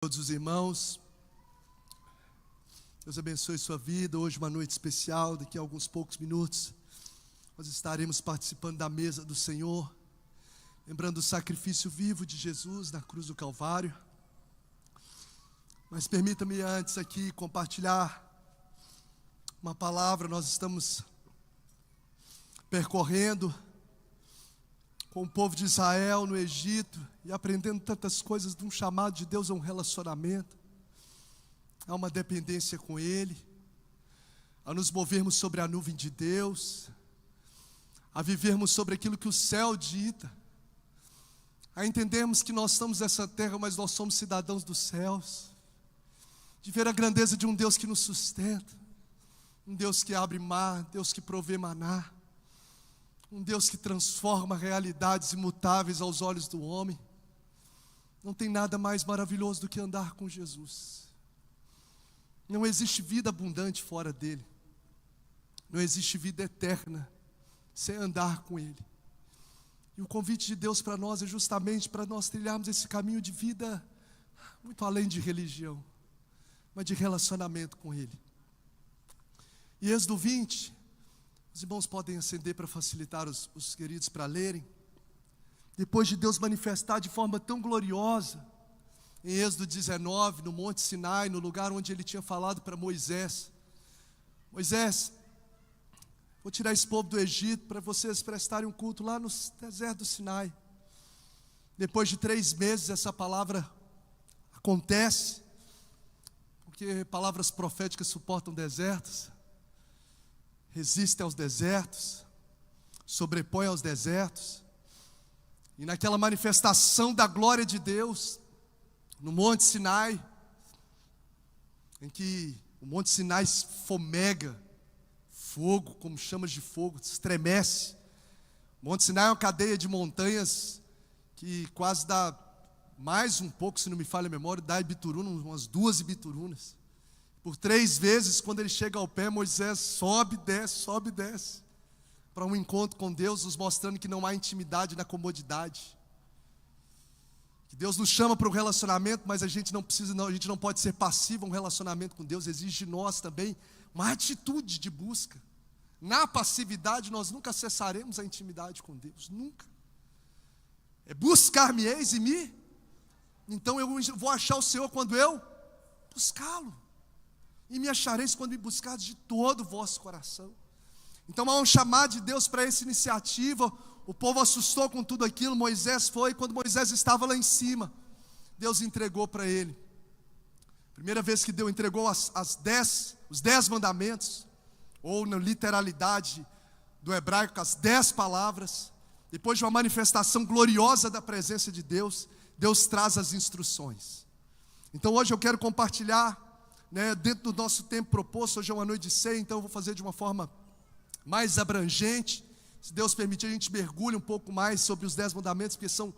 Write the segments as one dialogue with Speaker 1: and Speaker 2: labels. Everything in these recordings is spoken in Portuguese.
Speaker 1: Todos os irmãos, Deus abençoe sua vida. Hoje uma noite especial, daqui a alguns poucos minutos nós estaremos participando da mesa do Senhor, lembrando o sacrifício vivo de Jesus na cruz do Calvário. Mas permita-me antes aqui compartilhar uma palavra. Nós estamos percorrendo com o povo de Israel no Egito e aprendendo tantas coisas de um chamado de Deus a um relacionamento, a uma dependência com Ele, a nos movermos sobre a nuvem de Deus, a vivermos sobre aquilo que o céu dita, a entendermos que nós estamos nessa terra, mas nós somos cidadãos dos céus, de ver a grandeza de um Deus que nos sustenta, um Deus que abre mar, Deus que provê maná, um Deus que transforma realidades imutáveis aos olhos do homem. Não tem nada mais maravilhoso do que andar com Jesus. Não existe vida abundante fora dele. Não existe vida eterna sem andar com ele. E o convite de Deus para nós é justamente para nós trilharmos esse caminho de vida muito além de religião, mas de relacionamento com ele. E Êxodo 20, os irmãos podem acender para facilitar os queridos para lerem. Depois de Deus manifestar de forma tão gloriosa, em Êxodo 19, no Monte Sinai, no lugar onde ele tinha falado para Moisés: Moisés, vou tirar esse povo do Egito para vocês prestarem um culto lá no deserto do Sinai. Depois de 3 meses essa palavra acontece, porque palavras proféticas suportam desertos, resistem aos desertos, sobrepõem aos desertos. E naquela manifestação da glória de Deus, no Monte Sinai, em que o Monte Sinai fomega fogo, como chamas de fogo, estremece. O Monte Sinai é uma cadeia de montanhas que quase dá mais um pouco, se não me falha a memória, dá Ibituruna, umas 2 Ibiturunas. Por 3 vezes, quando ele chega ao pé, Moisés sobe e desce, para um encontro com Deus, nos mostrando que não há intimidade na comodidade. Que Deus nos chama para um relacionamento, mas a gente não pode ser passivo a um relacionamento com Deus. Exige de nós também uma atitude de busca. Na passividade nós nunca acessaremos a intimidade com Deus, nunca. É buscar-me-eis e me, então eu vou achar o Senhor quando eu buscá-lo. E me achareis quando me buscardes de todo o vosso coração. Então há um chamado de Deus para essa iniciativa. O povo assustou com tudo aquilo. Moisés foi, quando Moisés estava lá em cima, Deus entregou para ele. Primeira vez que Deus entregou os 10 mandamentos, ou na literalidade do hebraico, as 10 palavras. Depois de uma manifestação gloriosa da presença de Deus, Deus traz as instruções. Então hoje eu quero compartilhar, dentro do nosso tempo proposto. Hoje é uma noite de ceia, então eu vou fazer de uma forma mais abrangente. Se Deus permitir, a gente mergulha um pouco mais sobre os 10 mandamentos, porque são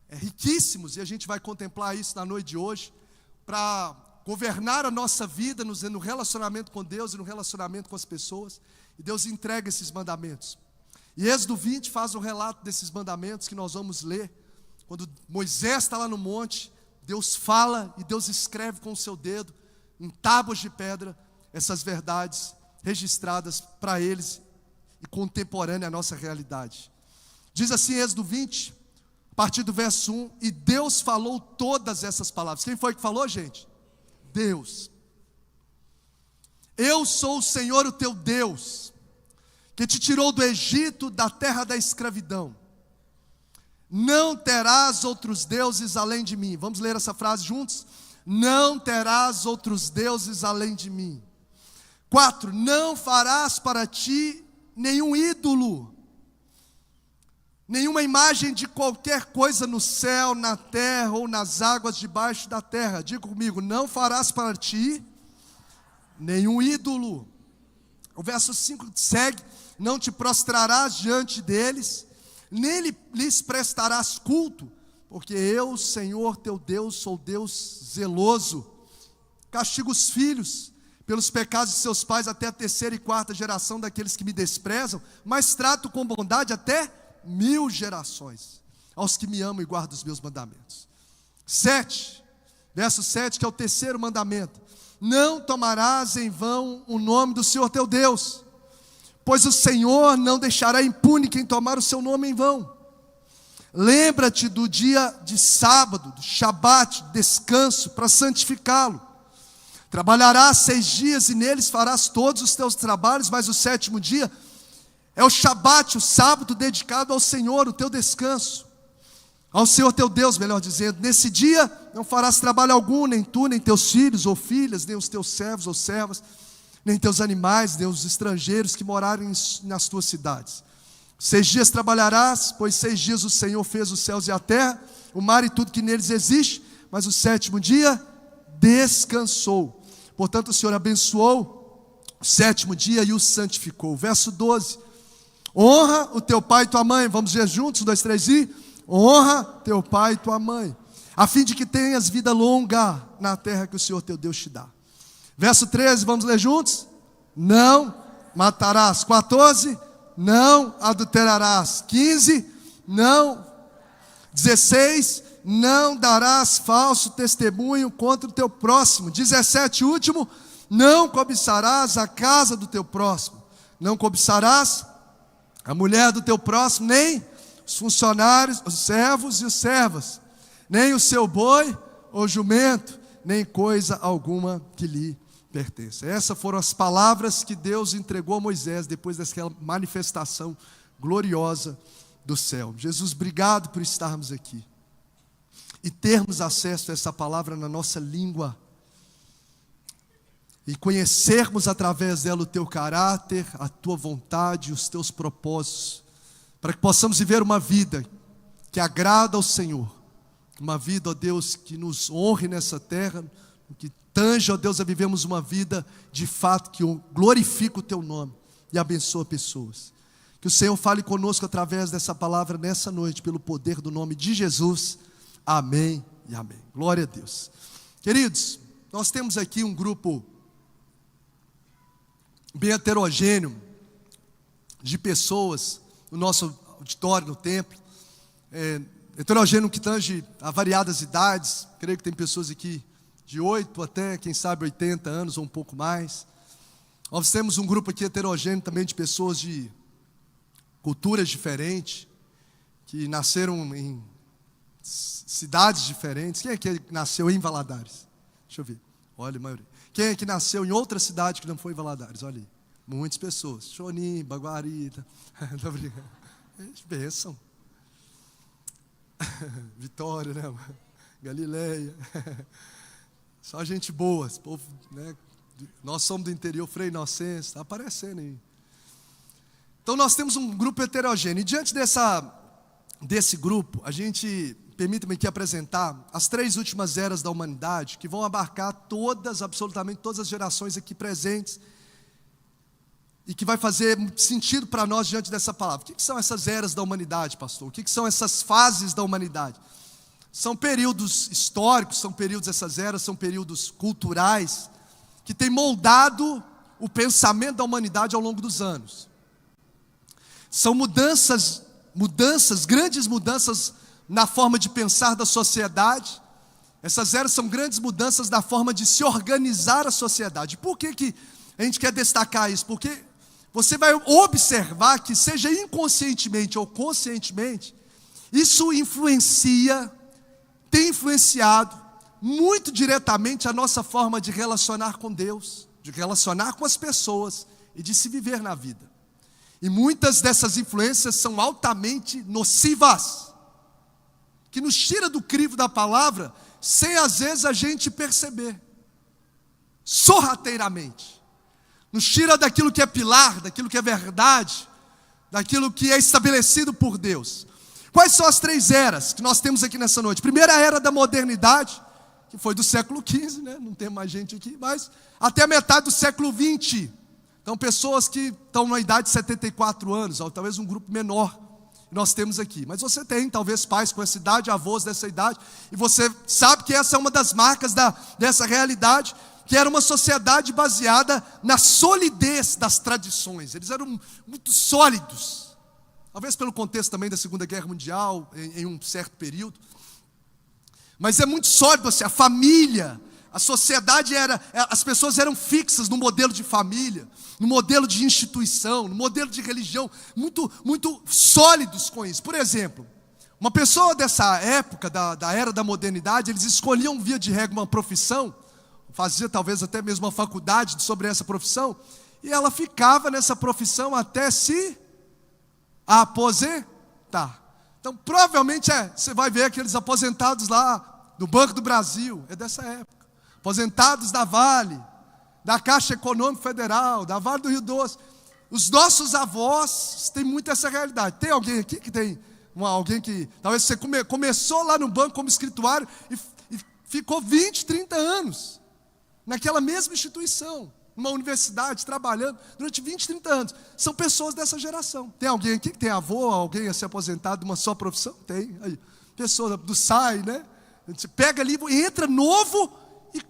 Speaker 1: riquíssimos, e a gente vai contemplar isso na noite de hoje, para governar a nossa vida no relacionamento com Deus e no relacionamento com as pessoas. E Deus entrega esses mandamentos. E Êxodo 20 faz um relato desses mandamentos que nós vamos ler. Quando Moisés está lá no monte, Deus fala e Deus escreve com o seu dedo em tábuas de pedra essas verdades registradas para eles e contemporânea à nossa realidade. Diz assim Êxodo 20, a partir do verso 1: E Deus falou todas essas palavras. Quem foi que falou, gente? Deus. Eu sou o Senhor, o teu Deus, que te tirou do Egito, da terra da escravidão. Não terás outros deuses além de mim. Vamos ler essa frase juntos? Não terás outros deuses além de mim. 4, não farás para ti nenhum ídolo, nenhuma imagem de qualquer coisa no céu, na terra ou nas águas debaixo da terra. Diga comigo: não farás para ti nenhum ídolo. O verso 5 segue: não te prostrarás diante deles, nem lhes prestarás culto, porque eu, Senhor teu Deus, sou Deus zeloso. Castigo os filhos pelos pecados de seus pais até a 3ª e 4ª geração daqueles que me desprezam, mas trato com bondade até 1000 gerações aos que me amam e guardam os meus mandamentos. 7, Verso 7, que é o terceiro mandamento: não tomarás em vão o nome do Senhor teu Deus, pois o Senhor não deixará impune quem tomar o seu nome em vão. Lembra-te do dia de sábado, do Shabat, descanso, para santificá-lo. Trabalharás 6 dias e neles farás todos os teus trabalhos, mas o 7º dia é o Shabat, o sábado dedicado ao Senhor, o teu descanso. Ao Senhor teu Deus, melhor dizendo. Nesse dia não farás trabalho algum, nem tu, nem teus filhos ou filhas, nem os teus servos ou servas, nem teus animais, nem os estrangeiros que morarem nas tuas cidades. 6 dias trabalharás, pois 6 dias o Senhor fez os céus e a terra, o mar e tudo que neles existe, mas o 7º dia descansou. Portanto, o Senhor abençoou o 7º dia e o santificou. Verso 12: honra o teu pai e tua mãe. Vamos ver juntos, 1, 2, 3 e... honra teu pai e tua mãe, a fim de que tenhas vida longa na terra que o Senhor teu Deus te dá. Verso 13, vamos ler juntos? Não matarás. 14, não adulterarás. 15, não. 16, não darás falso testemunho contra o teu próximo. 17, último, não cobiçarás a casa do teu próximo. Não cobiçarás a mulher do teu próximo, nem os funcionários, os servos e os servas, nem o seu boi ou jumento, nem coisa alguma que lhe pertence. Essas foram as palavras que Deus entregou a Moisés depois daquela manifestação gloriosa do céu. Jesus, obrigado por estarmos aqui e termos acesso a essa palavra na nossa língua e conhecermos através dela o teu caráter, a tua vontade e os teus propósitos, para que possamos viver uma vida que agrada ao Senhor, uma vida, ó Deus, que nos honre nessa terra, que tange, ó Deus, a vivermos uma vida de fato que glorifica o teu nome e abençoa pessoas. Que o Senhor fale conosco através dessa palavra nessa noite, pelo poder do nome de Jesus. Amém e amém. Glória a Deus. Queridos, nós temos aqui um grupo bem heterogêneo de pessoas no nosso auditório, no templo, heterogêneo que tange a variadas idades. Creio que tem pessoas aqui de 8 até, quem sabe, 80 anos ou um pouco mais. Nós temos um grupo aqui heterogêneo também de pessoas de culturas diferentes, que nasceram em cidades diferentes. Quem é que nasceu em Valadares? Deixa eu ver, olha a maioria. Quem é que nasceu em outra cidade que não foi em Valadares? Olha aí. Muitas pessoas. Chonim, Baguari. Tá brincando. Bênção. Vitória, né? Galileia. Só gente boa. Povo, né? Nós somos do interior, Frei Inocêncio. Está aparecendo aí. Então nós temos um grupo heterogêneo. E diante desse grupo, a gente, permita-me aqui apresentar as 3 últimas eras da humanidade, que vão abarcar absolutamente todas as gerações aqui presentes, e que vai fazer sentido para nós diante dessa palavra. O que são essas eras da humanidade, pastor? O que são essas fases da humanidade? São períodos históricos, essas eras são períodos culturais, que têm moldado o pensamento da humanidade ao longo dos anos. São mudanças, grandes mudanças na forma de pensar da sociedade. Essas eras são grandes mudanças na forma de se organizar a sociedade. Por que a gente quer destacar isso? Porque você vai observar que, seja inconscientemente ou conscientemente, isso tem influenciado muito diretamente a nossa forma de relacionar com Deus, de relacionar com as pessoas e de se viver na vida. E muitas dessas influências são altamente nocivas, que nos tira do crivo da palavra, sem às vezes a gente perceber, sorrateiramente. Nos tira daquilo que é pilar, daquilo que é verdade, daquilo que é estabelecido por Deus. Quais são as 3 eras que nós temos aqui nessa noite? Primeira era da modernidade, que foi do século XV, né? Não tem mais gente aqui, mas até a metade do século XX. Então, pessoas que estão na idade de 74 anos, ou talvez um grupo menor, nós temos aqui. Mas você tem, talvez, pais com essa idade, avós dessa idade, e você sabe que essa é uma das marcas dessa realidade, que era uma sociedade baseada na solidez das tradições. Eles eram muito sólidos, talvez pelo contexto também da Segunda Guerra Mundial, em um certo período. Mas é muito sólido assim, a família, a sociedade as pessoas eram fixas no modelo de família, no modelo de instituição, no modelo de religião, muito, muito sólidos com isso. Por exemplo, uma pessoa dessa época, da era da modernidade, eles escolhiam via de regra uma profissão, fazia talvez até mesmo uma faculdade sobre essa profissão, e ela ficava nessa profissão até se aposentar. Então, provavelmente você vai ver aqueles aposentados lá do Banco do Brasil, é dessa época. Aposentados da Vale, da Caixa Econômica Federal, da Vale do Rio Doce. Os nossos avós têm muito essa realidade. Tem alguém aqui que tem alguém que talvez você começou lá no banco como escrituário e ficou 20, 30 anos naquela mesma instituição, numa universidade, trabalhando durante 20, 30 anos. São pessoas dessa geração. Tem alguém aqui que tem avô, alguém a ser aposentado de uma só profissão? Tem. Aí, pessoa do SAI, né? A gente pega ali, entra novo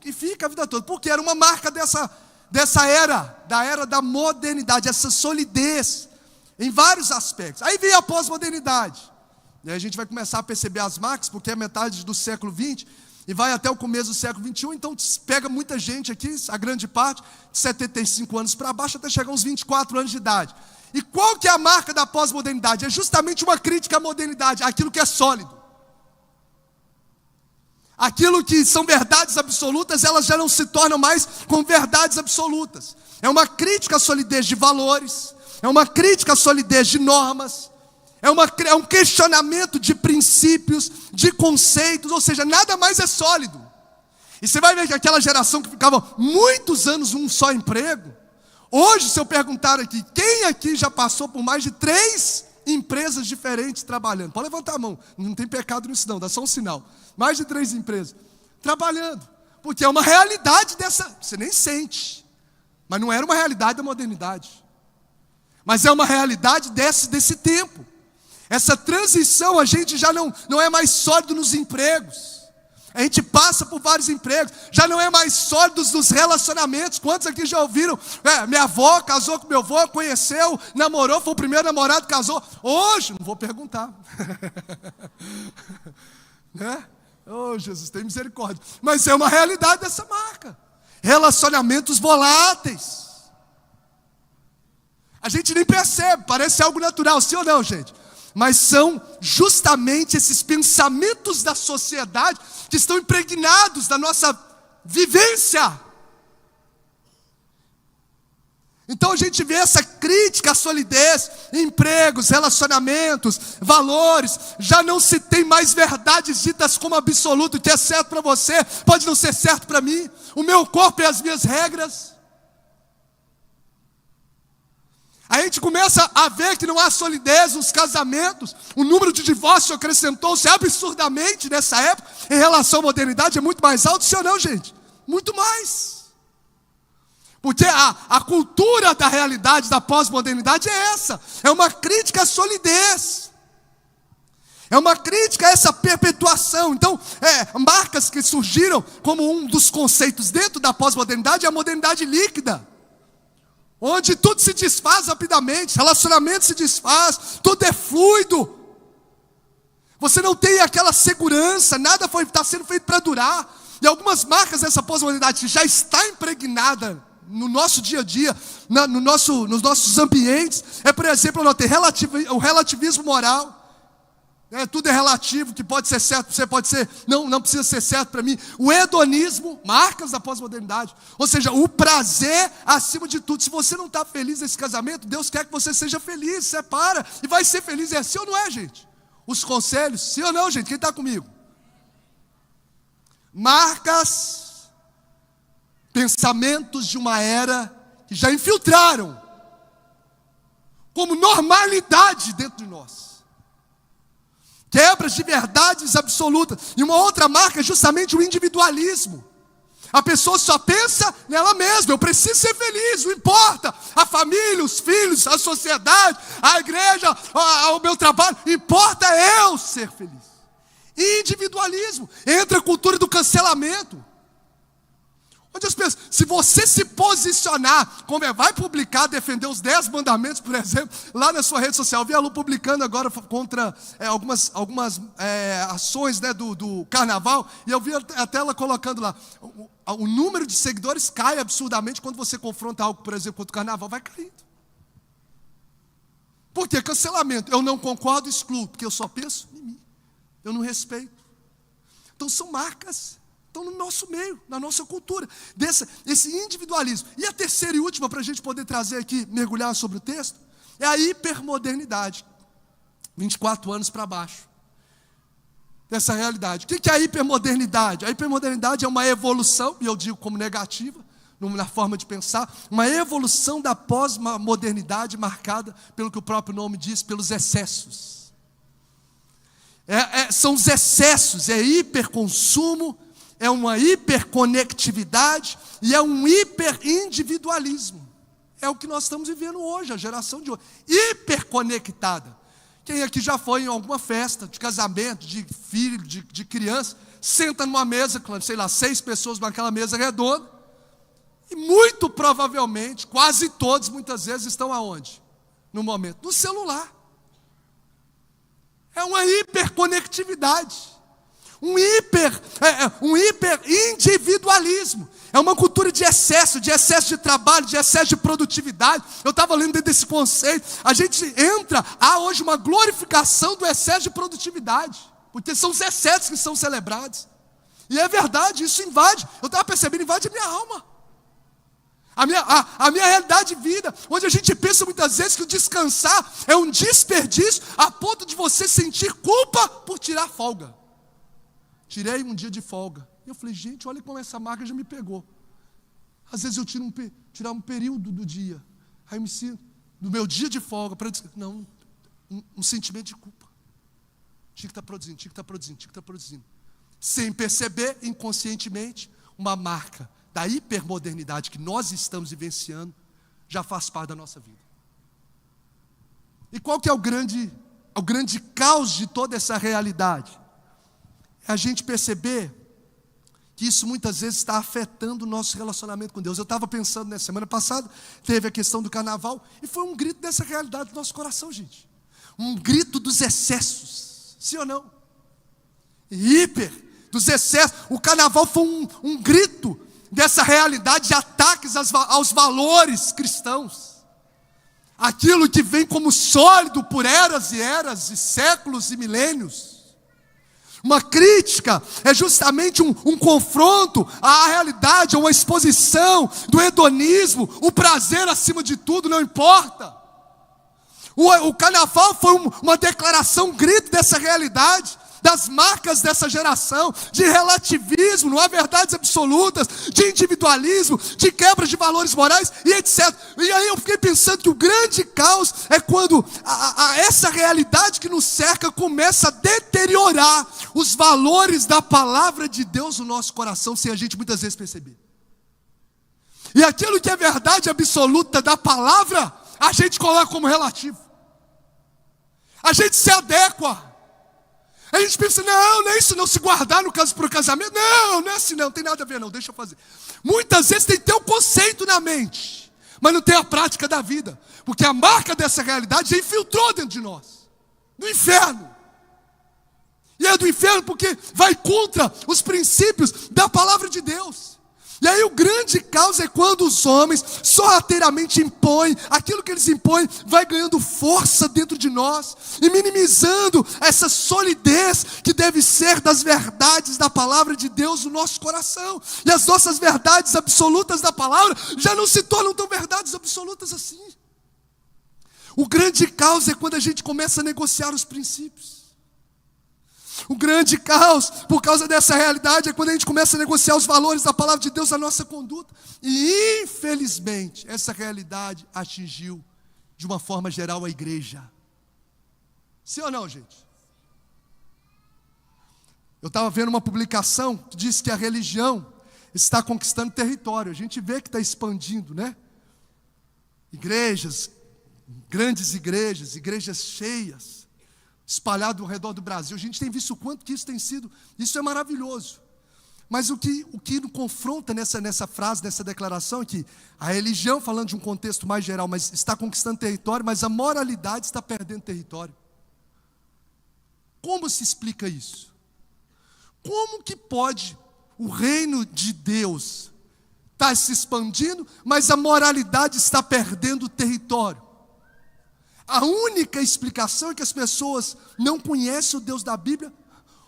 Speaker 1: e fica a vida toda. Porque era uma marca dessa era, da era da modernidade, essa solidez em vários aspectos. Aí vem a pós-modernidade. E aí a gente vai começar a perceber as marcas, porque é metade do século XX e vai até o começo do século XXI. Então pega muita gente aqui, a grande parte, de 75 anos para baixo, até chegar aos 24 anos de idade. E qual que é a marca da pós-modernidade? É justamente uma crítica à modernidade, aquilo que é sólido. Aquilo que são verdades absolutas, elas já não se tornam mais como verdades absolutas. É uma crítica à solidez de valores, é uma crítica à solidez de normas, é um questionamento de princípios, de conceitos, ou seja, nada mais é sólido. E você vai ver que aquela geração que ficava muitos anos num só emprego, hoje, se eu perguntar aqui, quem aqui já passou por mais de 3 empresas diferentes trabalhando? Pode levantar a mão, não tem pecado nisso não, dá só um sinal. Mais de 3 empresas trabalhando, porque é uma realidade dessa, você nem sente, mas não era uma realidade da modernidade, mas é uma realidade desse tempo. Essa transição, a gente já não é mais sólido nos empregos, a gente passa por vários empregos, já não é mais sólido nos relacionamentos. Quantos aqui já ouviram? Minha avó casou com meu avô, conheceu, namorou, foi o primeiro namorado, casou. Hoje, não vou perguntar. Né? Oh, Jesus, tem misericórdia. Mas é uma realidade dessa marca. Relacionamentos voláteis. A gente nem percebe, parece algo natural, sim ou não, gente? Mas são justamente esses pensamentos da sociedade que estão impregnados da nossa vivência. Então a gente vê essa crítica à solidez, empregos, relacionamentos, valores. Já não se tem mais verdades ditas como absoluto. O que é certo para você pode não ser certo para mim. O meu corpo e as minhas regras. A gente começa a ver que não há solidez nos casamentos. O número de divórcios acrescentou-se absurdamente nessa época. Em relação à modernidade é muito mais alto, sim ou não, gente? Muito mais. Porque a cultura da realidade da pós-modernidade é essa. É uma crítica à solidez. É uma crítica a essa perpetuação. Então, marcas que surgiram como um dos conceitos dentro da pós-modernidade é a modernidade líquida. Onde tudo se desfaz rapidamente, relacionamento se desfaz, tudo é fluido. Você não tem aquela segurança, nada está sendo feito para durar. E algumas marcas dessa pós-modernidade que já está impregnada no nosso dia a dia, nos nossos ambientes, por exemplo, o relativismo moral. Tudo é relativo, que pode ser certo para você, pode ser, não precisa ser certo para mim. O hedonismo, marcas da pós-modernidade. Ou seja, o prazer acima de tudo. Se você não está feliz nesse casamento, Deus quer que você seja feliz, separa e vai ser feliz. É assim ou não é, gente? Os conselhos, sim ou não, gente? Quem está comigo? Marcas, pensamentos de uma era que já infiltraram como normalidade dentro de nós. Quebras de verdades absolutas. E uma outra marca é justamente o individualismo. A pessoa só pensa nela mesma. Eu preciso ser feliz, não importa a família, os filhos, a sociedade, a igreja, o meu trabalho. Importa eu ser feliz. Individualismo. Entra a cultura do cancelamento. Onde as pessoas, Se você se posicionar, vai publicar, defender os 10 mandamentos, por exemplo, lá na sua rede social. Eu vi a Lu publicando agora contra algumas ações, né, do carnaval, e eu vi até ela colocando lá. O número de seguidores cai absurdamente quando você confronta algo, por exemplo, contra o carnaval, vai caindo. Por quê? Cancelamento. Eu não concordo, excluo, porque eu só penso em mim. Eu não respeito. Então são marcas, estão no nosso meio, na nossa cultura, esse individualismo. E a terceira e última, para a gente poder trazer aqui, mergulhar sobre o texto, é a hipermodernidade. 24 anos para baixo dessa realidade. O que é a hipermodernidade? A hipermodernidade é uma evolução, e eu digo como negativa, na forma de pensar, uma evolução da pós-modernidade marcada pelo que o próprio nome diz, pelos excessos. São os excessos, é hiperconsumo, é uma hiperconectividade e é um hiperindividualismo. É o que nós estamos vivendo hoje, a geração de hoje, hiperconectada. Quem aqui já foi em alguma festa de casamento, de filho, de criança, senta numa mesa, sei lá, 6 pessoas naquela mesa redonda, e muito provavelmente, quase todos, muitas vezes, estão aonde? No momento, no celular. É uma hiperconectividade, um hiperindividualismo. É uma cultura de excesso de trabalho, de excesso de produtividade. Eu estava lendo dentro desse conceito. A gente há hoje uma glorificação do excesso de produtividade, porque são os excessos que são celebrados. E é verdade, isso invade, eu estava percebendo, invade a minha alma. A minha realidade de vida, onde a gente pensa muitas vezes que o descansar é um desperdício, a ponto de você sentir culpa por tirar folga. Tirei um dia de folga. E eu falei, gente, olha como essa marca já me pegou. Às vezes eu tirar um período do dia. Aí eu me sinto, no meu dia de folga, para descansar. Não, um sentimento de culpa. Tinha que estar produzindo. Sem perceber, inconscientemente, uma marca da hipermodernidade que nós estamos vivenciando, já faz parte da nossa vida. E qual que é o grande caos de toda essa realidade? É a gente perceber que isso muitas vezes está afetando o nosso relacionamento com Deus. Eu estava pensando, na semana passada, teve a questão do carnaval, e foi um grito dessa realidade do nosso coração, gente. Um grito dos excessos, sim ou não? Dos excessos. O carnaval foi um grito dessa realidade de ataques aos valores cristãos. Aquilo que vem como sólido por eras e eras, e séculos e milênios. Uma crítica é justamente um confronto à realidade, uma exposição do hedonismo, o prazer acima de tudo, não importa. O carnaval foi uma declaração, um grito dessa realidade, das marcas dessa geração, de relativismo, não há verdades absolutas, de individualismo, de quebra de valores morais e etc. E aí eu fiquei pensando que o grande caos é quando essa realidade que nos cerca começa a deteriorar os valores da palavra de Deus no nosso coração, sem a gente muitas vezes perceber. E aquilo que é verdade absoluta da palavra, a gente coloca como relativo. A gente se adequa. A gente pensa, não é isso não, se guardar no caso para o casamento, não é assim não, tem nada a ver não, deixa eu fazer. Muitas vezes tem que ter um conceito na mente, mas não tem a prática da vida, porque a marca dessa realidade já infiltrou dentro de nós, do inferno. E é do inferno porque vai contra os princípios da palavra de Deus. E aí o grande caos é quando os homens sorrateiramente impõem, aquilo que eles impõem vai ganhando força dentro de nós, e minimizando essa solidez que deve ser das verdades da palavra de Deus no nosso coração. E as nossas verdades absolutas da palavra já não se tornam tão verdades absolutas assim. O grande caos é quando a gente começa a negociar os princípios. O grande caos, por causa dessa realidade, é quando a gente começa a negociar os valores da palavra de Deus na nossa conduta. E, infelizmente, essa realidade atingiu, de uma forma geral, a igreja. Sim ou não, gente? Eu estava vendo uma publicação que diz que a religião está conquistando território. A gente vê que está expandindo, né? Igrejas, grandes igrejas cheias, espalhado ao redor do Brasil. A gente tem visto o quanto que isso tem sido, isso é maravilhoso. Mas o que confronta nessa frase, nessa declaração, é que a religião, falando de um contexto mais geral, mas está conquistando território, mas a moralidade está perdendo território. Como se explica isso? Como que pode o reino de Deus estar se expandindo, mas a moralidade está perdendo território? A única explicação é que as pessoas não conhecem o Deus da Bíblia,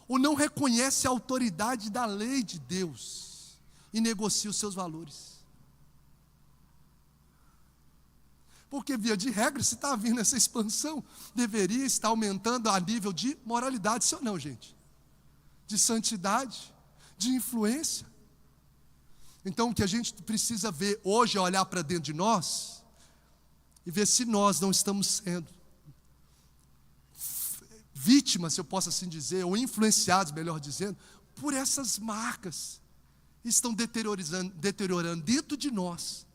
Speaker 1: ou não reconhece a autoridade da lei de Deus e negocia os seus valores. Porque, via de regra, se está vindo essa expansão, deveria estar aumentando a nível de moralidade, sim ou não, gente? De santidade, de influência. Então, o que a gente precisa ver hoje é olhar para dentro de nós e ver se nós não estamos sendo vítimas, se eu posso assim dizer, ou influenciados, melhor dizendo, por essas marcas. Estão deteriorando dentro de nós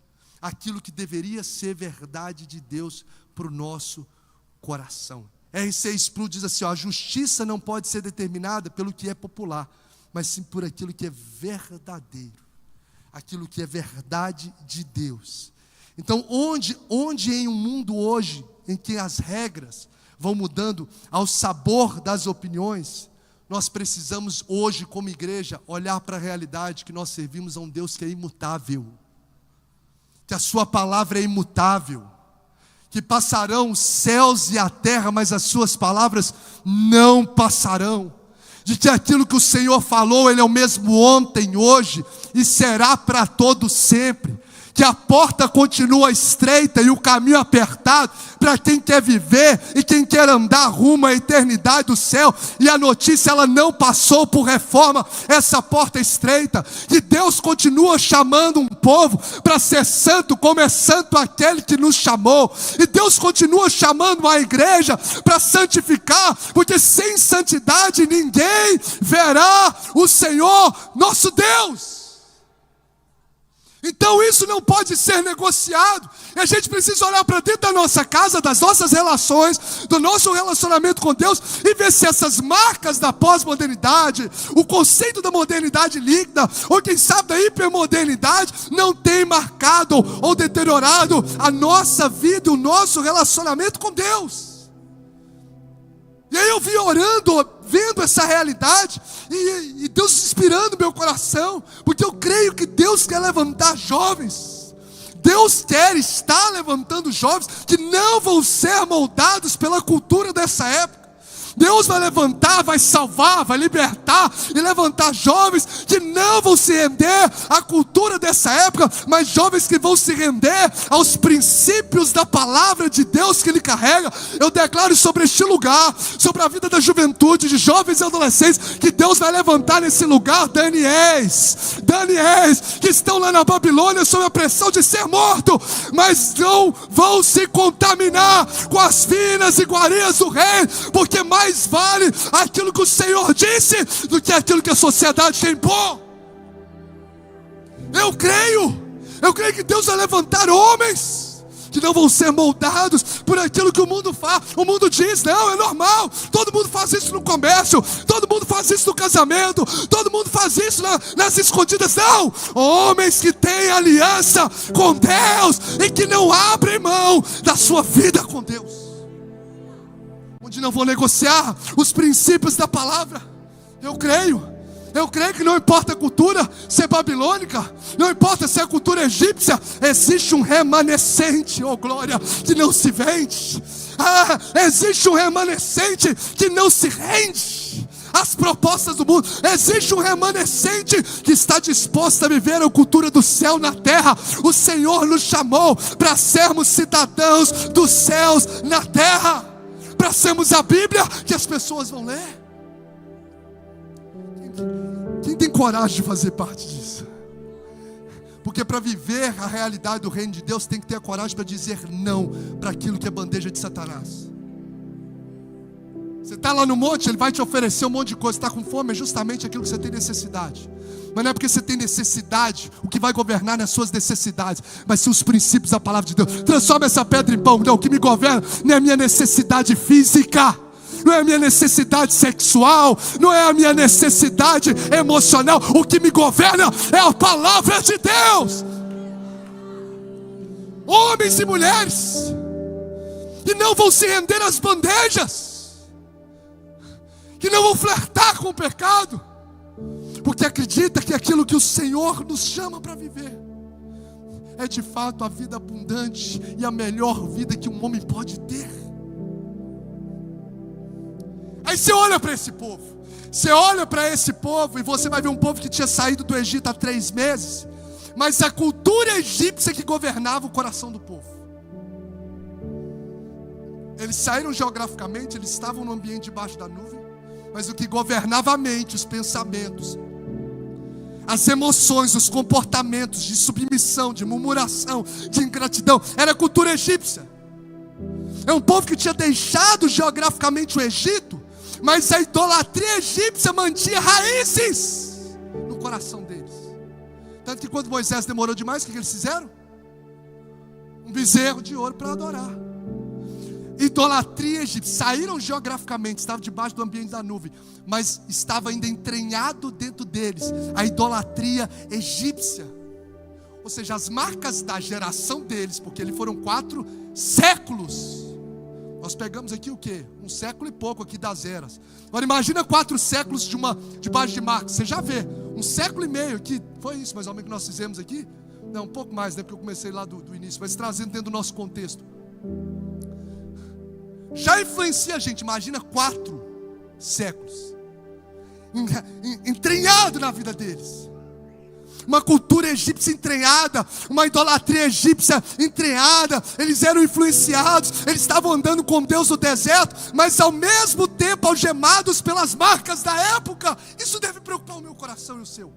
Speaker 1: aquilo que deveria ser verdade de Deus para o nosso coração. R.C. Sproul diz assim, a justiça não pode ser determinada pelo que é popular, mas sim por aquilo que é verdadeiro, aquilo que é verdade de Deus. Então, onde em um mundo hoje, em que as regras vão mudando ao sabor das opiniões, nós precisamos hoje, como igreja, olhar para a realidade que nós servimos a um Deus que é imutável, que a sua palavra é imutável, que passarão os céus e a terra, mas as suas palavras não passarão, de que aquilo que o Senhor falou, Ele é o mesmo ontem, hoje, e será para todo sempre, que a porta continua estreita e o caminho apertado para quem quer viver e quem quer andar rumo à eternidade do céu, e a notícia ela não passou por reforma, essa porta é estreita, que Deus continua chamando um povo para ser santo, como é santo aquele que nos chamou, e Deus continua chamando a igreja para santificar, porque sem santidade ninguém verá o Senhor nosso Deus. Então isso não pode ser negociado, e a gente precisa olhar para dentro da nossa casa, das nossas relações, do nosso relacionamento com Deus, e ver se essas marcas da pós-modernidade, o conceito da modernidade líquida, ou quem sabe da hipermodernidade, não tem marcado ou deteriorado a nossa vida e o nosso relacionamento com Deus. E aí eu vim orando, vendo essa realidade, e Deus inspirando meu coração, porque eu creio que Deus quer levantar jovens, Deus está levantando jovens que não vão ser moldados pela cultura dessa época. Deus vai levantar, vai salvar, vai libertar e levantar jovens que não vão se render à cultura dessa época, mas jovens que vão se render aos princípios da palavra de Deus que Ele carrega. Eu declaro sobre este lugar, sobre a vida da juventude, de jovens e adolescentes, que Deus vai levantar nesse lugar Daniéis que estão lá na Babilônia sob a pressão de ser morto, mas não vão se contaminar com as finas iguarias do rei, porque mais vale aquilo que o Senhor disse do que aquilo que a sociedade quer impor. Eu creio que Deus vai levantar homens que não vão ser moldados por aquilo que o mundo faz. O mundo diz, não, é normal, todo mundo faz isso no comércio, todo mundo faz isso no casamento, todo mundo faz isso nas escondidas. Não, homens que têm aliança com Deus e que não abrem mão da sua vida com Deus, onde não vou negociar os princípios da palavra. Eu creio que não importa a cultura ser babilônica, não importa se é a cultura egípcia, existe um remanescente, oh glória, que não se vende. Existe um remanescente que não se rende às propostas do mundo. Existe um remanescente que está disposto a viver a cultura do céu na terra. O Senhor nos chamou para sermos cidadãos dos céus na terra, para sermos a Bíblia que as pessoas vão ler. Quem tem coragem de fazer parte disso? Porque para viver a realidade do reino de Deus, tem que ter a coragem para dizer não para aquilo que é bandeja de Satanás. Você está lá no monte, ele vai te oferecer um monte de coisa. Está com fome, é justamente aquilo que você tem necessidade. Mas não é porque você tem necessidade, o que vai governar nas suas necessidades, mas sim os princípios da palavra de Deus. Transforma essa pedra em pão. Não, o que me governa não é a minha necessidade física. não é a minha necessidade sexual, não é a minha necessidade emocional. O que me governa é a palavra de Deus. Homens e mulheres que não vão se render às bandejas, que não vão flertar com o pecado, porque acredita que aquilo que o Senhor nos chama para viver é de fato a vida abundante e a melhor vida que um homem pode ter. Aí você olha para esse povo, e você vai ver um povo que tinha saído do Egito há 3 meses, mas a cultura egípcia que governava o coração do povo. Eles saíram geograficamente, eles estavam no ambiente debaixo da nuvem, mas o que governava a mente, os pensamentos, as emoções, os comportamentos de submissão, de murmuração, de ingratidão, era a cultura egípcia. É um povo que tinha deixado geograficamente o Egito, mas a idolatria egípcia mantinha raízes no coração deles. Tanto que quando Moisés demorou demais, o que eles fizeram? Um bezerro de ouro para adorar. Idolatria egípcia. Saíram geograficamente, estavam debaixo do ambiente da nuvem, mas estava ainda entranhado dentro deles a idolatria egípcia. Ou seja, as marcas da geração deles, porque eles foram 4 séculos. Nós pegamos aqui o quê? 1 século e pouco aqui das eras. Agora imagina 4 séculos debaixo de marcas. Você já vê, 1 século e meio aqui. Foi isso mais ou menos que nós fizemos aqui? Não, um pouco mais, né? Porque eu comecei lá do início, mas trazendo dentro do nosso contexto. Já influencia a gente, imagina 4 séculos entranhado na vida deles. Uma cultura egípcia entranhada, uma idolatria egípcia entranhada. Eles eram influenciados, eles estavam andando com Deus no deserto, mas ao mesmo tempo algemados pelas marcas da época. Isso deve preocupar o meu coração e o seu,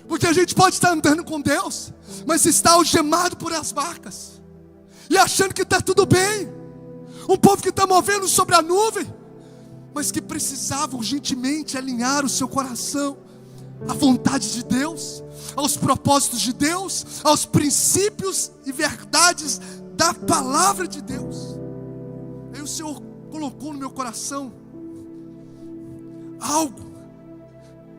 Speaker 1: porque a gente pode estar andando com Deus, mas está algemado por as marcas e achando que está tudo bem. Um povo que está movendo sobre a nuvem, mas que precisava urgentemente alinhar o seu coração à vontade de Deus, aos propósitos de Deus, aos princípios e verdades da palavra de Deus. Aí o Senhor colocou no meu coração algo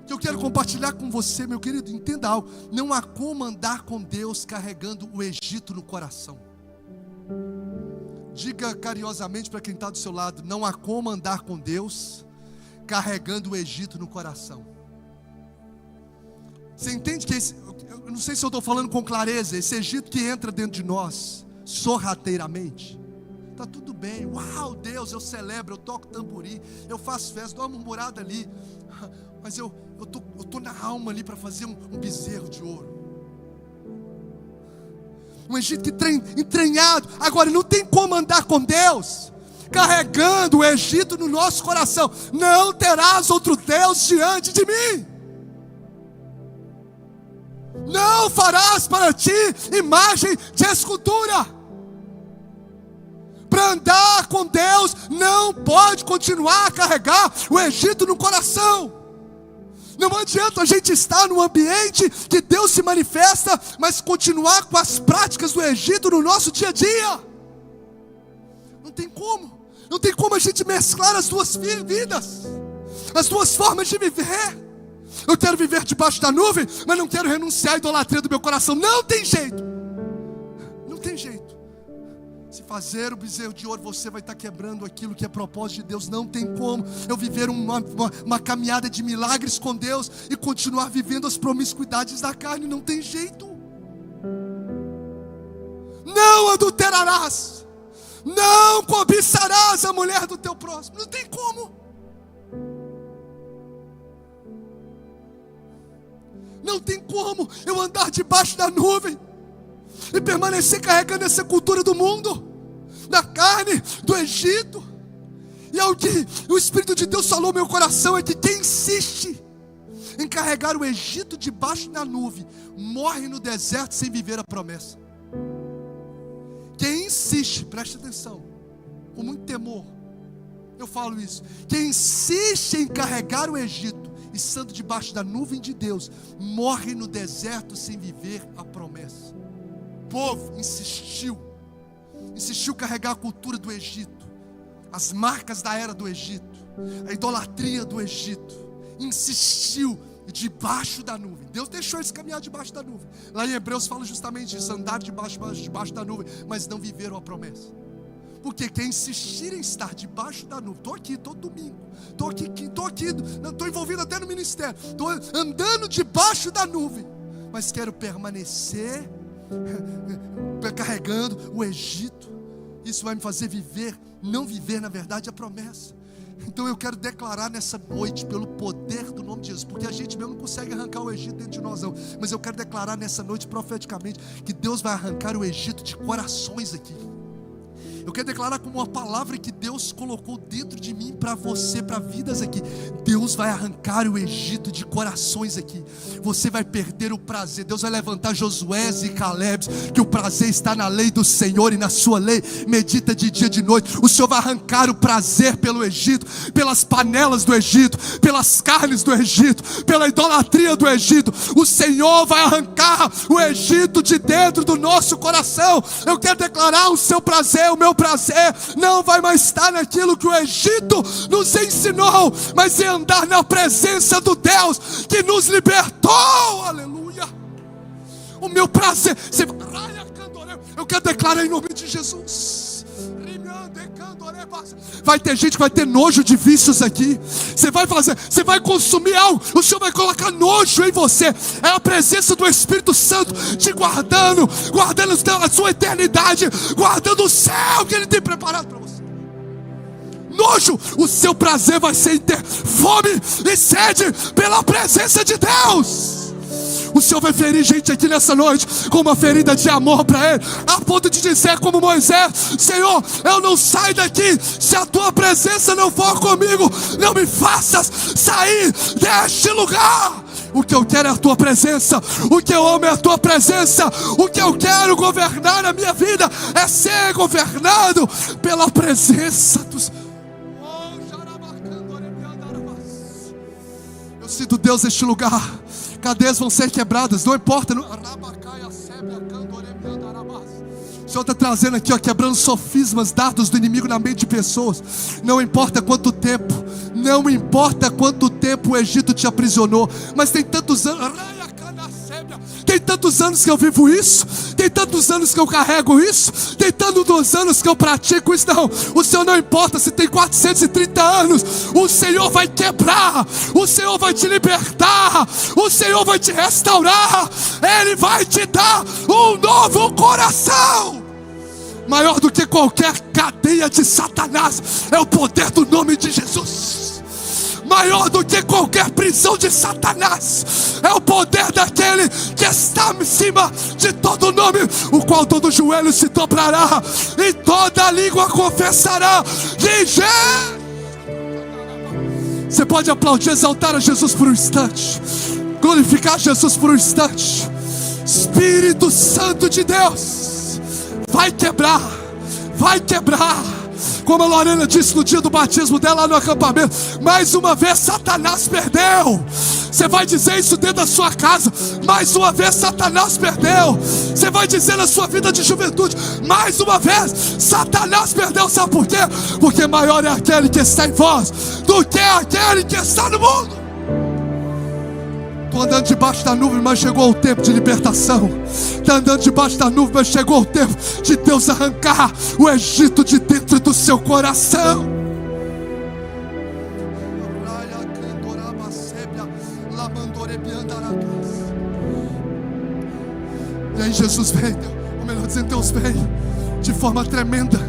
Speaker 1: que eu quero compartilhar com você, meu querido. Entenda algo: não há como andar com Deus carregando o Egito no coração. Diga carinhosamente para quem está do seu lado: não há como andar com Deus carregando o Egito no coração. Você entende que eu não sei se eu estou falando com clareza, esse Egito que entra dentro de nós sorrateiramente, está tudo bem, uau, Deus, eu celebro, eu toco tamborim, eu faço festa, dou uma murmurada ali, mas eu estou na alma ali para fazer um bezerro de ouro. Um Egito que entranhado. Agora, não tem como andar com Deus carregando o Egito no nosso coração. Não terás outro Deus diante de mim. Não farás para ti imagem de escultura. Para andar com Deus, não pode continuar a carregar o Egito no coração. Não adianta a gente estar num ambiente que Deus se manifesta, mas continuar com as práticas do Egito no nosso dia a dia. Não tem como. Não tem como a gente mesclar as duas vidas, as duas formas de viver. Eu quero viver debaixo da nuvem, mas não quero renunciar à idolatria do meu coração. Não tem jeito. Não tem jeito. Se fazer o bezerro de ouro, você vai estar quebrando aquilo que é propósito de Deus. Não tem como eu viver uma caminhada de milagres com Deus e continuar vivendo as promiscuidades da carne. Não tem jeito. Não adulterarás, não cobiçarás a mulher do teu próximo. Não tem como. Não tem como eu andar debaixo da nuvem e permanecer carregando essa cultura do mundo, da carne, do Egito. E é o que o Espírito de Deus falou no meu coração: é que quem insiste em carregar o Egito debaixo da nuvem morre no deserto sem viver a promessa. Quem insiste, preste atenção, com muito temor eu falo isso, quem insiste em carregar o Egito estando debaixo da nuvem de Deus morre no deserto sem viver a promessa. O povo insistiu carregar a cultura do Egito, as marcas da era do Egito, a idolatria do Egito, insistiu debaixo da nuvem. Deus deixou eles caminhar debaixo da nuvem. Lá em Hebreus fala justamente isso, andar debaixo da nuvem, mas não viveram a promessa. Porque quem insistir em estar debaixo da nuvem, estou aqui todo domingo, estou aqui, estou envolvido até no ministério, estou andando debaixo da nuvem, mas quero permanecer carregando o Egito. Isso vai me fazer não viver na verdade a promessa. Então eu quero declarar nessa noite, pelo poder do nome de Jesus, porque a gente mesmo não consegue arrancar o Egito dentro de nós não, mas eu quero declarar nessa noite profeticamente, que Deus vai arrancar o Egito de corações aqui. Eu quero declarar como uma palavra que Deus colocou dentro de mim, para você, para vidas aqui. Deus vai arrancar o Egito de corações aqui. Você vai perder o prazer. Deus vai levantar Josué e Caleb, que o prazer está na lei do Senhor, e na sua lei medita de dia e de noite. O Senhor vai arrancar o prazer pelo Egito, pelas panelas do Egito, pelas carnes do Egito, pela idolatria do Egito. O Senhor vai arrancar o Egito de dentro do nosso coração. Eu quero declarar: o seu prazer, o meu prazer não vai mais estar naquilo que o Egito nos ensinou, mas em andar na presença do Deus que nos libertou. Aleluia. O meu prazer, eu quero declarar em nome de Jesus. Vai ter gente que vai ter nojo de vícios aqui. Você vai consumir algo, o Senhor vai colocar nojo em você. É a presença do Espírito Santo te guardando a sua eternidade, guardando o céu que Ele tem preparado para você. Nojo, o seu prazer vai ser ter fome e sede pela presença de Deus. O Senhor vai ferir gente aqui nessa noite com uma ferida de amor para Ele, a ponto de dizer como Moisés: Senhor, eu não saio daqui se a Tua presença não for comigo. Não me faças sair deste lugar. O que eu quero é a Tua presença, o que eu amo é a Tua presença. O que eu quero governar na minha vida é ser governado pela presença dos... Eu sinto Deus neste lugar. Cadeias vão ser quebradas, não importa. O Senhor está trazendo aqui, quebrando sofismas, dados do inimigo na mente de pessoas. Não importa quanto tempo o Egito te aprisionou, mas tem tantos anos. Tem tantos anos que eu vivo isso, tem tantos anos que eu carrego isso, tem tantos anos que eu pratico isso. Não, o Senhor não importa se tem 430 anos, o Senhor vai quebrar, o Senhor vai te libertar, o Senhor vai te restaurar, Ele vai te dar um novo coração. Maior do que qualquer cadeia de Satanás é o poder do nome de Jesus. Maior do que qualquer prisão de Satanás é o poder daquele que está em cima de todo nome, o qual todo joelho se dobrará e toda língua confessará de Jesus. Você pode aplaudir, exaltar a Jesus por um instante, glorificar Jesus por um instante. Espírito Santo de Deus, vai quebrar, como a Lorena disse no dia do batismo dela lá no acampamento. Mais uma vez Satanás perdeu. Você vai dizer isso dentro da sua casa: mais uma vez Satanás perdeu. Você vai dizer na sua vida de juventude: mais uma vez Satanás perdeu. Sabe por quê? Porque maior é aquele que está em vós do que aquele que está no mundo. Estou andando debaixo da nuvem, mas chegou o tempo de libertação. Está andando debaixo da nuvem, mas chegou o tempo de Deus arrancar o Egito de dentro do seu coração. E aí Jesus vem, ou melhor dizendo, Deus vem de forma tremenda.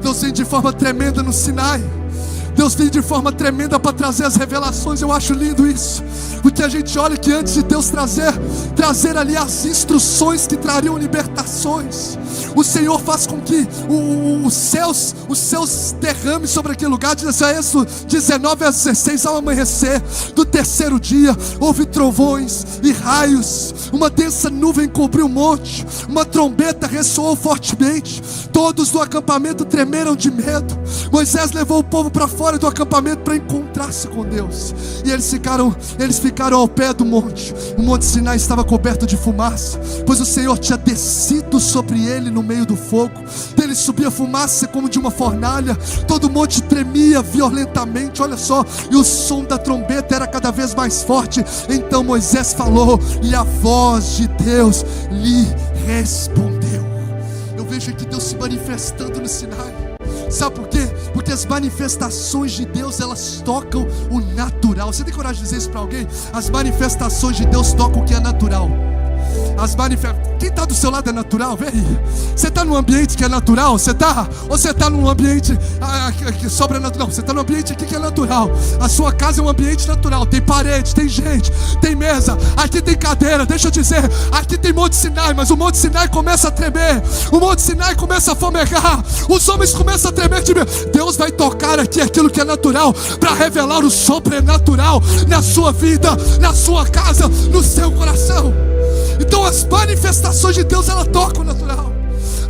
Speaker 1: Deus vem de forma tremenda no Sinai. Deus vem de forma tremenda para trazer as revelações. Eu acho lindo isso, porque a gente olha que antes de Deus trazer ali as instruções que trariam libertações, o Senhor faz com que os céus derramem sobre aquele lugar. Diz assim, Êxodo 19:16: ao amanhecer do terceiro dia houve trovões e raios, uma densa nuvem cobriu o monte, uma trombeta ressoou fortemente, todos do acampamento tremeram de medo. Moisés levou o povo para fora fora do acampamento para encontrar-se com Deus. E eles ficaram ao pé do monte. O monte Sinai estava coberto de fumaça, pois o Senhor tinha descido sobre ele no meio do fogo. Dele subia fumaça como de uma fornalha. Todo o monte tremia violentamente, olha só, e o som da trombeta era cada vez mais forte. Então Moisés falou, e a voz de Deus lhe respondeu. Eu vejo aqui Deus se manifestando no Sinai. Sabe por quê? Porque as manifestações de Deus, elas tocam o natural. Você tem coragem de dizer isso para alguém? As manifestações de Deus tocam o que é natural. Quem está do seu lado é natural? Vem aí. Você está num ambiente que é natural? Ou você está num ambiente sobrenatural? Você está num ambiente aqui que é natural. A sua casa é um ambiente natural. Tem parede, tem gente, tem mesa. Aqui tem cadeira. Deixa eu dizer, aqui tem Monte Sinai, mas o Monte Sinai começa a tremer. O Monte Sinai começa a fomegar. Os homens começam a tremer de medo. Deus vai tocar aqui aquilo que é natural para revelar o sobrenatural na sua vida, na sua casa, no seu coração. Então as manifestações de Deus, elas tocam o natural.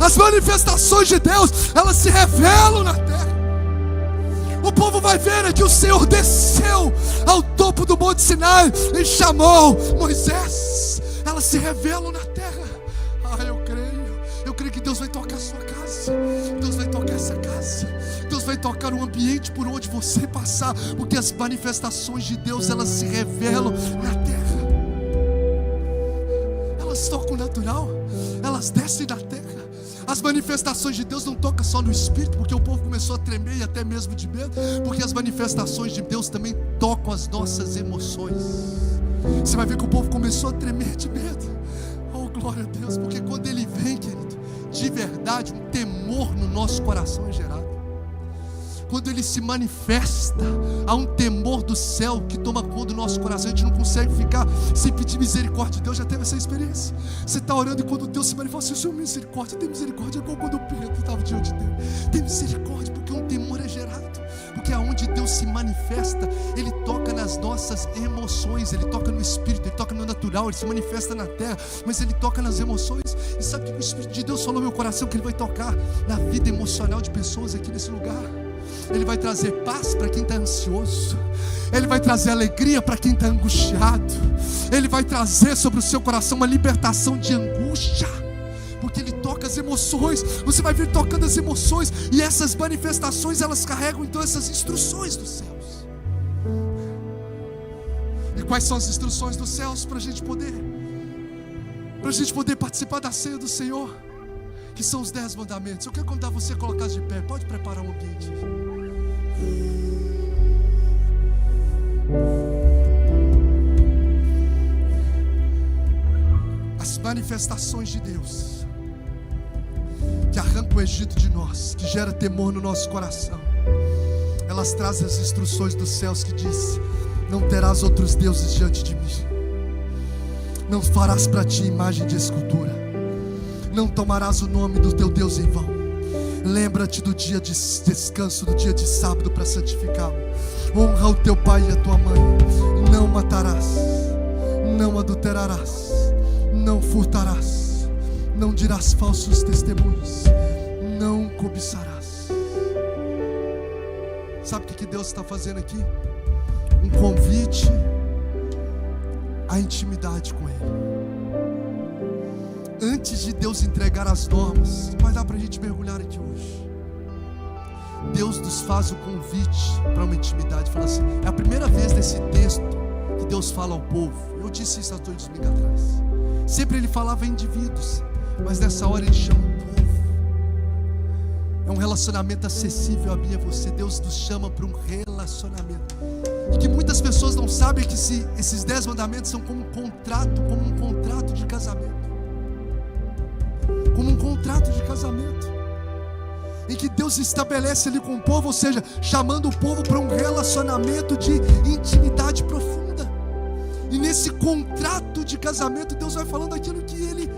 Speaker 1: As manifestações de Deus, elas se revelam na terra. O povo vai ver que o Senhor desceu ao topo do Monte Sinai e chamou Moisés. Elas se revelam na terra. Eu creio que Deus vai tocar a sua casa. Deus vai tocar essa casa. Deus vai tocar o ambiente por onde você passar, porque as manifestações de Deus, elas se revelam na terra. Elas tocam o natural, elas descem da terra. As manifestações de Deus não tocam só no espírito, porque o povo começou a tremer e até mesmo de medo, porque as manifestações de Deus também tocam as nossas emoções. Você vai ver que o povo começou a tremer de medo. Oh, glória a Deus, porque quando Ele vem, querido, de verdade, um temor no nosso coração é gerado. Quando Ele se manifesta, há um temor do céu que toma conta do nosso coração. A gente não consegue ficar sem pedir misericórdia de Deus. Já teve essa experiência? Você está orando e quando Deus se manifesta, Senhor, misericórdia, tem misericórdia. É igual quando Pedro estava diante de Deus. Tem misericórdia, porque um temor é gerado. Porque aonde Deus se manifesta, Ele toca nas nossas emoções. Ele toca no espírito, Ele toca no natural. Ele se manifesta na terra, mas Ele toca nas emoções. E sabe o que o Espírito de Deus falou no meu coração? Que Ele vai tocar na vida emocional de pessoas aqui nesse lugar. Ele vai trazer paz para quem está ansioso. Ele vai trazer alegria para quem está angustiado. Ele vai trazer sobre o seu coração uma libertação de angústia, porque Ele toca as emoções. Você vai vir tocando as emoções, e essas manifestações, elas carregam então essas instruções dos céus. E quais são as instruções dos céus para a gente poder participar da ceia do Senhor? Que são os 10 mandamentos. Eu quero convidar você a colocar de pé. Pode preparar um ambiente. As manifestações de Deus que arrancam o Egito de nós, que gera temor no nosso coração, elas trazem as instruções dos céus que diz: não terás outros deuses diante de mim, não farás para ti imagem de escultura, não tomarás o nome do teu Deus em vão. Lembra-te do dia de descanso, do dia de sábado, para santificá-lo. Honra o teu pai e a tua mãe. Não matarás, não adulterarás, não furtarás, não dirás falsos testemunhos, não cobiçarás. Sabe o que Deus está fazendo aqui? Um convite à intimidade com Ele. Antes de Deus entregar as normas, vai dar para a gente mergulhar aqui hoje. Deus nos faz o convite para uma intimidade. Fala assim, é a primeira vez nesse texto que Deus fala ao povo. Eu disse isso há 2 domingos atrás. Sempre Ele falava em indivíduos, mas nessa hora Ele chama o povo. É um relacionamento acessível a mim e a você. Deus nos chama para um relacionamento. E que muitas pessoas não sabem que esses 10 mandamentos são como um contrato de casamento. Como um contrato de casamento, em que Deus estabelece ali com o povo, ou seja, chamando o povo para um relacionamento de intimidade profunda. E nesse contrato de casamento, Deus vai falando aquilo que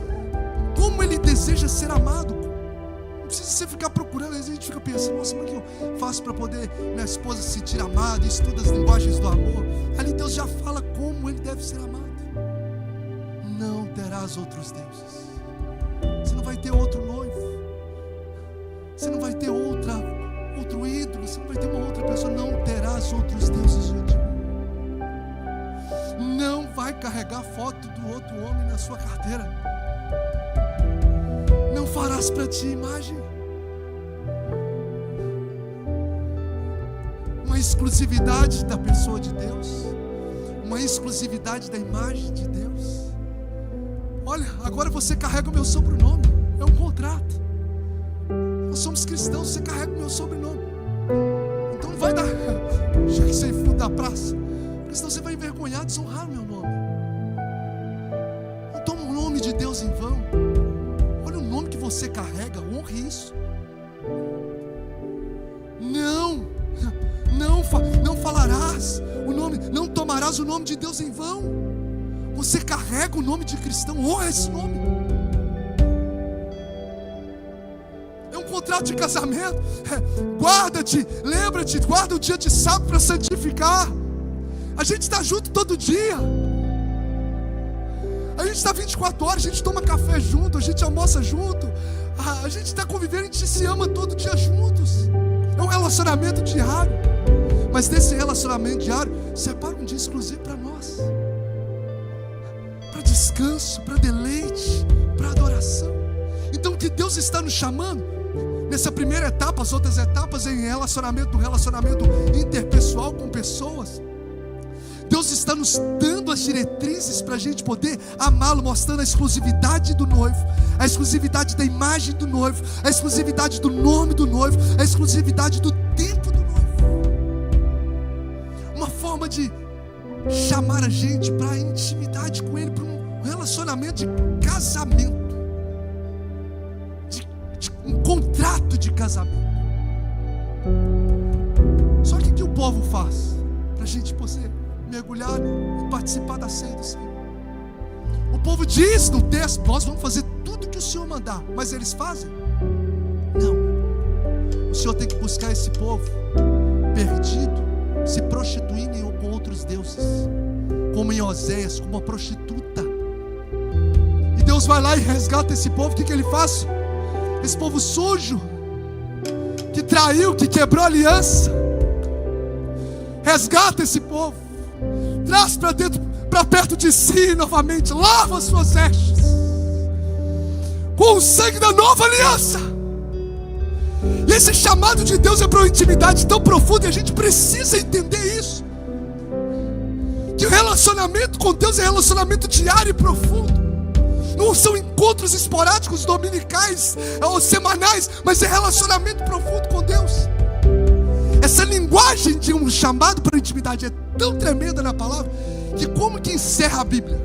Speaker 1: como Ele deseja ser amado. Não precisa você ficar procurando. Às vezes a gente fica pensando, nossa, como é que eu faço para poder minha esposa se sentir amada, estuda as linguagens do amor. Ali Deus já fala como Ele deve ser amado. Não terás outros deuses. Você não vai ter outro noivo. Você não vai ter outro ídolo, você não vai ter uma outra pessoa. Não terás outros deuses diante de mim. Não vai carregar foto do outro homem na sua carteira. Não farás para ti imagem. Uma exclusividade da pessoa de Deus, uma exclusividade da imagem de Deus. Olha, agora você carrega o meu sobrenome, é um contrato. Nós somos cristãos, você carrega o meu sobrenome. Então não vai dar, já que você é fundo da praça, porque senão você vai envergonhar, desonrar o meu nome. Não toma o nome de Deus em vão. Olha o nome que você carrega, honre isso. Não falarás o nome, não tomarás o nome de Deus em vão. Você carrega o nome de cristão, honra esse nome. É um contrato de casamento. Guarda-te, lembra-te, guarda o dia de sábado para santificar. A gente está junto todo dia. A gente está 24 horas, a gente toma café junto, a gente almoça junto, a gente está convivendo, a gente se ama todo dia juntos. É um relacionamento diário. Mas desse relacionamento diário, separa um dia exclusivo para nós, para descanso, para deleite, para adoração. Então o que Deus está nos chamando, nessa primeira etapa, as outras etapas em relacionamento, do relacionamento interpessoal com pessoas, Deus está nos dando as diretrizes para a gente poder amá-lo, mostrando a exclusividade do noivo, a exclusividade da imagem do noivo, a exclusividade do nome do noivo, a exclusividade do tempo do noivo. Uma forma de chamar a gente para a intimidade com Ele, para um relacionamento de casamento, de um contrato de casamento. Só que o que o povo faz para a gente poder mergulhar e participar da ceia do Senhor? O povo diz no texto: nós vamos fazer tudo que o Senhor mandar. Mas eles fazem? Não. O Senhor tem que buscar esse povo perdido, se prostituindo com outros deuses, como em Oséias, como uma prostituta. E Deus vai lá e resgata esse povo. O que ele faz? Esse povo sujo, que traiu, que quebrou a aliança, resgata esse povo, traz para dentro, para perto de si novamente, lava as suas vestes com o sangue da nova aliança. E esse chamado de Deus é para uma intimidade tão profunda, e a gente precisa entender isso, que o relacionamento com Deus é relacionamento diário e profundo. Não são encontros esporádicos, dominicais ou semanais, mas é relacionamento profundo com Deus. Essa linguagem de um chamado para a intimidade é tão tremenda na palavra, que como que encerra a Bíblia?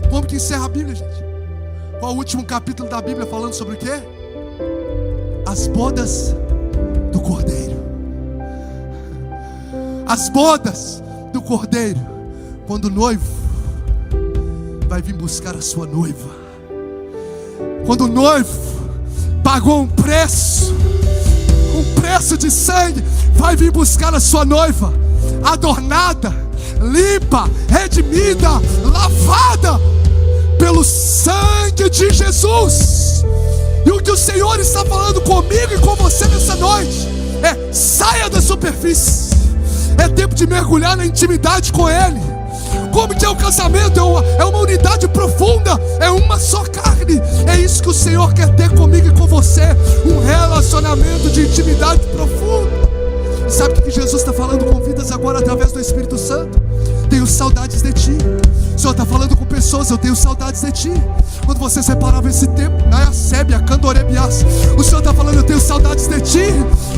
Speaker 1: Como que encerra a Bíblia, gente? Qual o último capítulo da Bíblia falando sobre o quê? As bodas do Cordeiro. As bodas do Cordeiro, quando o noivo vai vir buscar a sua noiva, quando o noivo pagou um preço de sangue, vai vir buscar a sua noiva, adornada, limpa, redimida, lavada pelo sangue de Jesus. E o que o Senhor está falando comigo e com você nessa noite é: saia da superfície. É tempo de mergulhar na intimidade com Ele. Como que é o casamento? É uma unidade profunda, é uma só carne. É isso que o Senhor quer ter comigo e com você, um relacionamento de intimidade profunda. E sabe o que Jesus está falando com vidas agora através do Espírito Santo? Tenho saudades de ti. O Senhor está falando com pessoas: eu tenho saudades de ti. Quando você separava esse tempo, o Senhor está falando: eu tenho saudades de ti.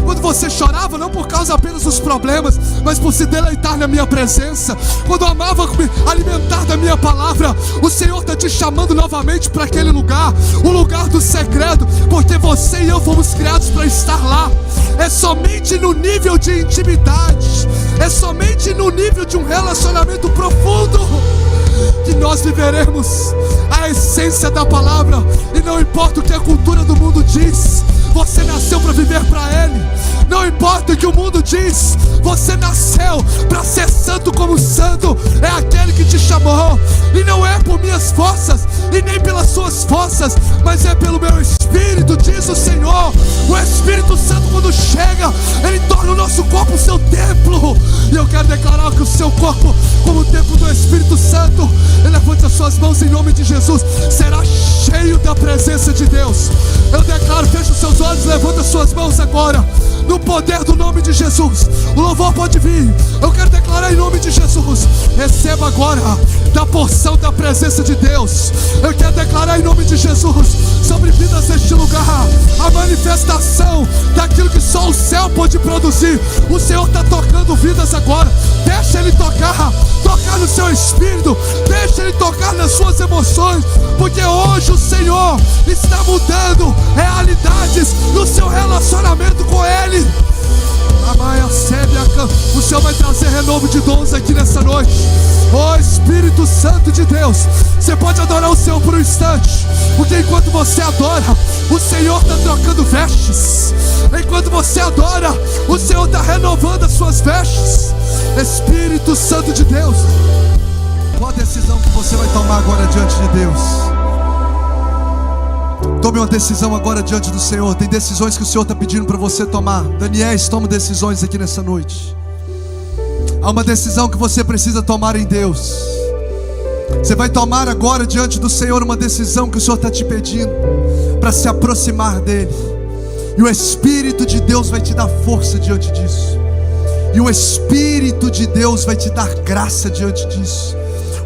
Speaker 1: Quando você chorava, não por causa apenas dos problemas, mas por se deleitar na minha presença, quando amava alimentar da minha palavra, o Senhor está te chamando novamente para aquele lugar, o lugar do segredo, porque você e eu fomos criados para estar lá. É somente no nível de intimidade, é somente no nível de um relacionamento profundo que nós viveremos a essência da palavra. E não importa o que a cultura do mundo diz, você nasceu para viver para Ele. Não importa o que o mundo diz, você nasceu para ser santo como santo é aquele que te chamou. E não é por minhas forças e nem pelas suas forças, mas é pelo meu Espírito, diz o Senhor. O Espírito Santo, quando chega, Ele torna o nosso corpo o seu templo. E eu quero declarar que o seu corpo, como o templo do Espírito Santo, levante as suas mãos em nome de Jesus, será cheio da presença de Deus. Eu declaro, feche os seus olhos, levanta as suas mãos agora, no poder do nome de Jesus. O louvor pode vir. Eu quero declarar em nome de Jesus, receba agora da porção da presença de Deus. Eu quero declarar em nome de Jesus sobre vidas deste lugar a manifestação daquilo que só o céu pode produzir. O Senhor está tocando vidas agora. Deixa Ele tocar no seu espírito, deixa Ele tocar nas suas emoções, porque hoje o Senhor está mudando realidades no seu relacionamento com Ele. O Senhor vai trazer renovo de dons aqui nessa noite. Oh Espírito Santo de Deus, você pode adorar o Senhor por um instante, porque enquanto você adora, o Senhor está trocando vestes. Enquanto você adora, o Senhor está renovando as suas vestes. Espírito Santo de Deus, qual a decisão que você vai tomar agora diante de Deus? Tome uma decisão agora diante do Senhor. Tem decisões que o Senhor está pedindo para você tomar. Daniéis, toma decisões aqui nessa noite. Há uma decisão que você precisa tomar em Deus. Você vai tomar agora diante do Senhor uma decisão que o Senhor está te pedindo para se aproximar dEle. E o Espírito de Deus vai te dar força diante disso. E o Espírito de Deus vai te dar graça diante disso.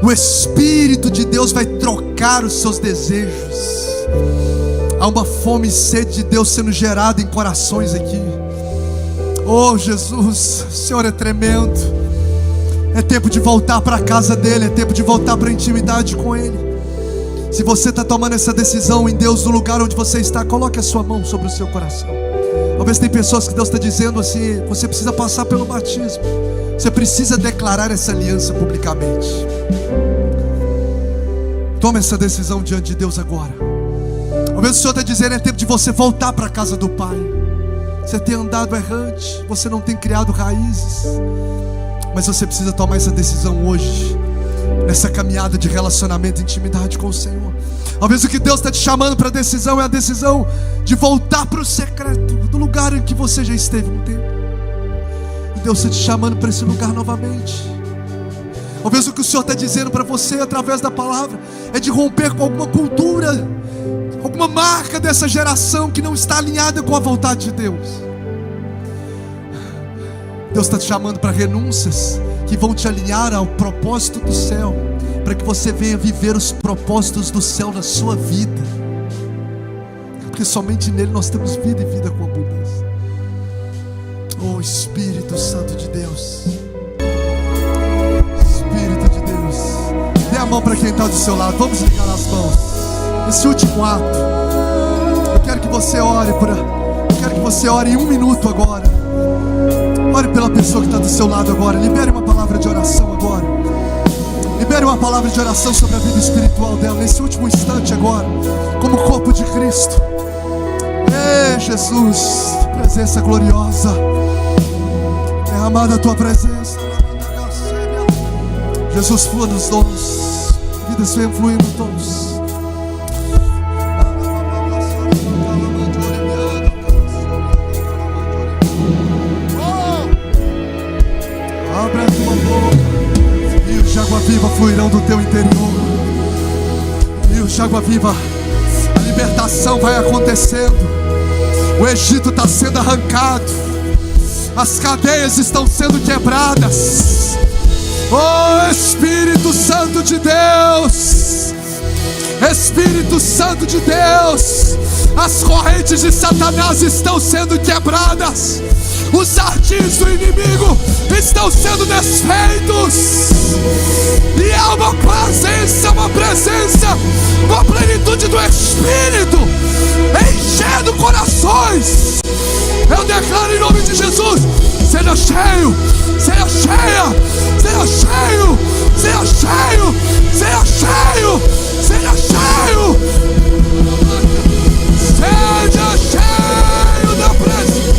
Speaker 1: O Espírito de Deus vai trocar os seus desejos. Há uma fome e sede de Deus sendo gerada em corações aqui. Oh Jesus, o Senhor é tremendo. É tempo de voltar para a casa dEle. É tempo de voltar para a intimidade com Ele. Se você está tomando essa decisão em Deus, no lugar onde você está, coloque a sua mão sobre o seu coração. Talvez tem pessoas que Deus está dizendo assim: você precisa passar pelo batismo. Você precisa declarar essa aliança publicamente. Tome essa decisão diante de Deus agora. Talvez o Senhor está dizendo: é tempo de você voltar para a casa do Pai. Você tem andado errante, você não tem criado raízes, mas você precisa tomar essa decisão hoje, nessa caminhada de relacionamento e intimidade com o Senhor. Talvez o que Deus está te chamando para a decisão é a decisão de voltar para o secreto, do lugar em que você já esteve um tempo. E Deus está te chamando para esse lugar novamente. Talvez o que o Senhor está dizendo para você através da palavra é de romper com alguma cultura, alguma marca dessa geração que não está alinhada com a vontade de Deus. Deus está te chamando para renúncias que vão te alinhar ao propósito do céu, para que você venha viver os propósitos do céu na sua vida, porque somente nele nós temos vida e vida com abundância. Oh Espírito Santo de Deus, Espírito de Deus, dê a mão para quem está do seu lado. Vamos ligar as mãos. Esse último ato, eu quero que você ore em 1 minuto agora. Ore pela pessoa que está do seu lado agora. Libere uma palavra de oração agora. Libere uma palavra de oração sobre a vida espiritual dela nesse último instante agora, como corpo de Cristo. Ei Jesus, presença gloriosa, derramada a tua presença. Jesus, flua nos dons, vidas venham fluindo nos dons. Abra a tua boca, rios de água viva fluirão do teu interior. Rios de água viva, a libertação vai acontecendo. O Egito está sendo arrancado, as cadeias estão sendo quebradas. Oh Espírito Santo de Deus, Espírito Santo de Deus, as correntes de Satanás estão sendo quebradas. Os ardis do inimigo estão sendo desfeitos. E há uma presença, uma plenitude do Espírito enchendo corações. Eu declaro em nome de Jesus: seja cheio, seja cheia, seja cheio, seja cheio, seja cheio, seja cheio, seja cheio da presença.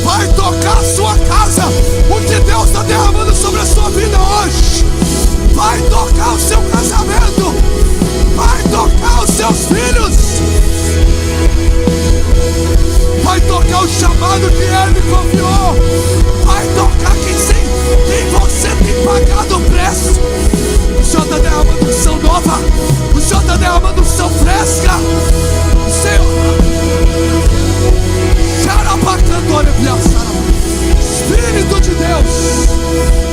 Speaker 1: Vai tocar a sua casa, o que Deus está derramando sobre a sua vida hoje. Vai tocar o seu casamento, vai tocar o seu seus filhos. Vai tocar o chamado que Ele confiou. Vai tocar quem você tem pagado o preço. O Senhor está derramando unção nova. O Senhor está derramando unção fresca. O Senhor Espírito de Deus,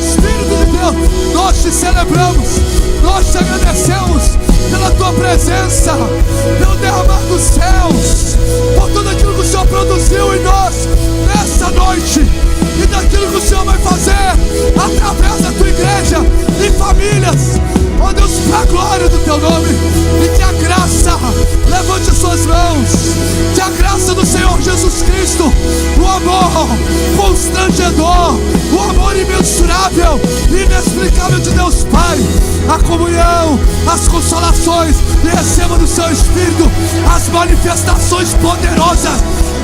Speaker 1: Espírito de Deus, nós te celebramos, nós te agradecemos pela tua presença, pelo derramar dos céus, por tudo aquilo que o Senhor produziu em nós nessa noite, e daquilo que o Senhor vai fazer através da tua igreja e famílias. Ó Deus, para a glória do teu nome, e que a graça, levante as suas mãos, que a graça do Senhor Jesus Cristo, o amor constrangedor, o amor imensurável, inexplicável de Deus Pai, a comunhão, as consolações, e receba do seu Espírito as manifestações poderosas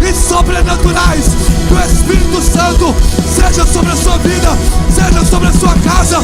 Speaker 1: e sobrenaturais do Espírito Santo, seja sobre a sua vida, seja sobre a sua casa,